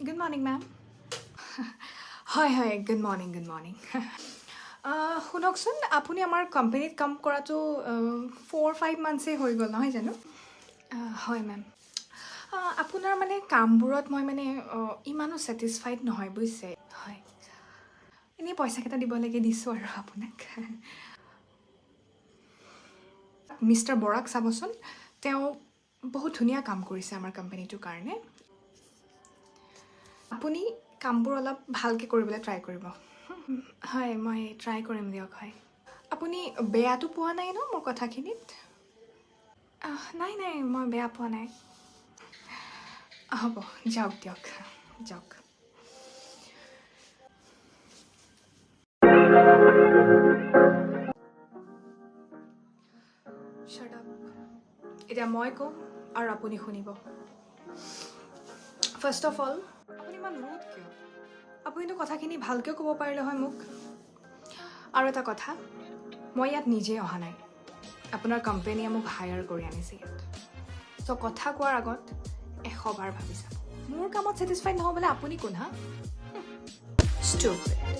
Good morning, ma'am. হয়, good morning, good morning. শুনকচোন, আপুনি আমাৰ কোম্পানীত কাম কৰাটো 4-5 মান্থছেই হৈ গ'ল নহয় জানো? হয়, মেম। আপোনাৰ মানে কামবোৰত মই মানে ইমানো ছেটিছফাইড নহয় বুজিছে। হয়, এনেই পইচাকেইটা দিবলৈকে দিছোঁ আৰু আপোনাক। মিষ্টাৰ বৰাক চাবচোন, তেওঁ বহুত ধুনীয়া কাম কৰিছে আমাৰ কোম্পানীটোৰ কাৰণে। আপুনি কামবোৰ অলপ ভালকৈ কৰিবলৈ ট্ৰাই কৰিব। হয়, মই ট্ৰাই কৰিম দিয়ক। হয়, আপুনি বেয়াটো পোৱা নাই ন মোৰ কথাখিনিত? নাই, মই বেয়া পোৱা নাই। হ'ব, যাওক দিয়ক, যাওক। Shut up. এতিয়া মই ক'ম আৰু আপুনি শুনিব। ফাৰ্ষ্ট অফ অল, আপুনি ইমান ৰুড কিয়? আপুনিতো কথাখিনি ভালকৈ ক'ব পাৰিলে হয় মোক। আৰু এটা কথা, মই ইয়াত নিজে অহা নাই। আপোনাৰ কোম্পানীয়ে মোক হায়াৰ কৰি আনিছে ইয়াত। চ' কথা কোৱাৰ আগত 100 বাৰ ভাবি চাব। মোৰ কামত ছেটিছফাইড নহ'বলৈ আপুনি কোন হা? ষ্টুপিড।